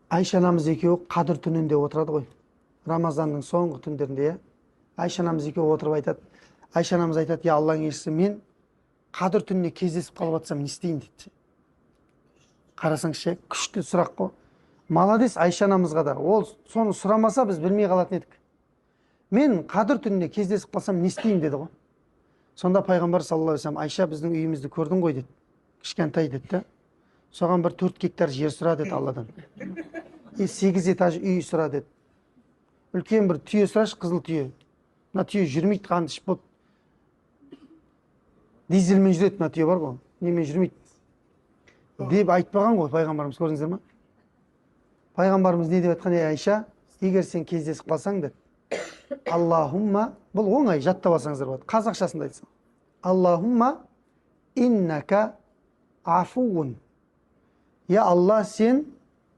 Айша анамыз екеуі қадір түнінде отырады ғой. Рамазанның соңғы түндерінде, Айша анамыз екеуі отырып айтады. Айша анамыз айтады: "Я Алланың елшісі, мен қадір түніне кездесіп қалып жатсам не істейін?" дейді. Қарасаңызшы, күшті сұрақ қой. Молодец, Айша анамызға да. Ол соны сұрамаса біз білмей қалатын едік. Мен қадір түніне кездесіп қалсам не істеймін деді ғой. Сонда пайғамбар саллаллаху алейхи вассалам: "Айша, біздің үйімізді көрдің ғой" деді. Кішкентай деді. Соған бір 4 гектар жер сұра деді Алладан. 8 этаж үй сұра деді. Үлкен бір түйе сұрашы, қызыл түйе. Мына түйе жүрмейді, қанды ішіп болды. Дизельмен жүреді мына түйе, бар ғой. Немен жүрмейді деп айтпаған ғой пайғамбарымыз, көрдіңіздер ма? Пайғамбарымыз не деп айтқан? Айша, егер сен кездесіп қалсаң деді, Аллахумма, бұл оңай, жаттап алсаңыздар болады. Қазақшасында айтсам: Аллахумма иннака афуун. Я Алла, сен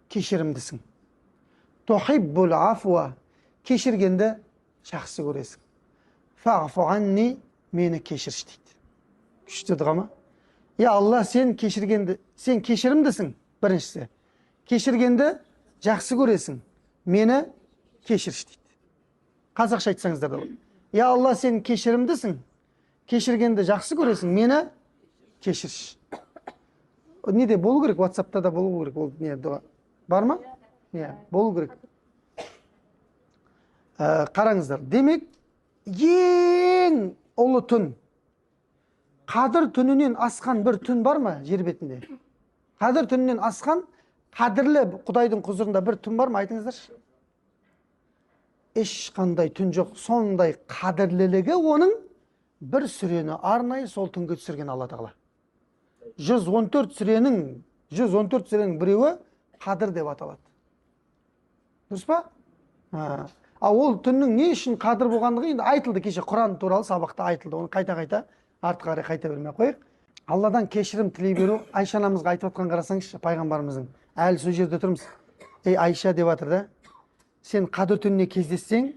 кешірімдісің. Тухиббул афуа, кешіргенді жақсы көресің. Фағфу анни, мені кешірші дейді. Күшті дұға ма? Я Алла, сен кешірімдісің. Біріншісі, кешіргенді жақсы көресің, мені кешірші дейді. Қазақша айтсаңыздар да болады. Я Алла, сен кешірімдісің, кешіргенді жақсы көресің, мені кешірші. Неде болу керек? WhatsApp'та да болу керек. Ол не дұға? Бар ма? Болу керек. Қараңыздар. Демек, ең ұлы түн, қадір түнінен асқан бір түн бар ма жер бетінде? Қадір түнінен асқан, қадірлі Құдайдың құзырында бір түн бар ма? Айтыңыздаршы. Ешқандай түн жоқ. Сондай қадірлілігі оның бір сүрені арнайы сол түнге түсірген Алла Тағала. 114 сүренің біреуі қадір деп аталады. Дұрыс па? Ол түннің не үшін қадір болғандығы енді айтылды, кеше Құран туралы сабақта айтылды. Оны қайта артқа қарай қайта бермей қойық. Алладан кешірім тілей беру. Айша анамызға айтып отқан қарасаңызшы, пайғамбарымыздың. Әлі сол жерде тұрмыз. Ей Айша деп жатыр да. Сен қадір түніне кездессең,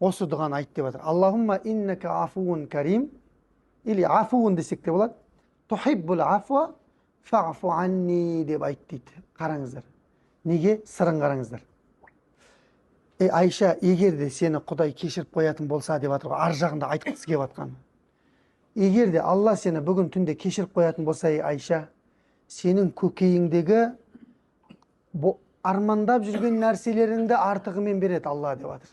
осы дұғаны айт деп жатыр. Аллахумма иннака афуун карим, или афуун десек те болады. Тухиббул афуа фағфу анни деп айт дейді. Қараңыздар. Неге? Сырын қараңыздар. Ей Айша, егер де сені Құдай кешіріп қоятын болса деп жатыр. Ар жағында айтқысы келіп жатқан. Егер де Алла сені бүгін түнде кешіріп қоятын болса, ей Айша, сенің көкейіңдегі армандап жүрген нәрселеріңді артығымен береді Алла деп жатыр.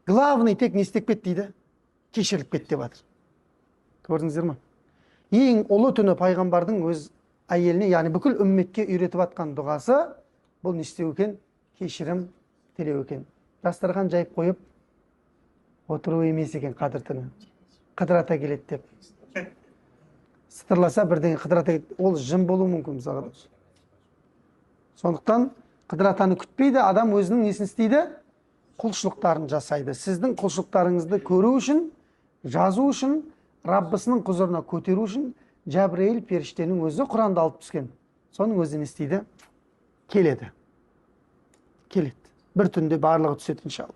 Главный тек не істеп кет дейді? Кешіріліп кет деп жатыр. Көрдіңіздер ма? Ең ұлы түні пайғамбардың өз әйеліне, яғни бүкіл үмметке үйретіп атқан дұғасы бұл не істеу екен? Кешірім тілеу екен. Дастархан жайып қойып отыру емес екен қадір түні. Қыдырата келеді деп. Сытырласа бірдеңе қыдырата келеді. Ол жын болуы мүмкін мысалға. Сондықтан қыдыратаны күтпейді, адам өзінің несін істейді? Құлшылықтарын жасайды. Сіздің құлшылықтарыңызды көру үшін, жазу үшін, Раббысының құзырына көтеру үшін Жәбірейіл періштенің өзі Құранды алып түскен. Соның өзін істейді? Келеді. Бір түнде барлығы түседі иншалла.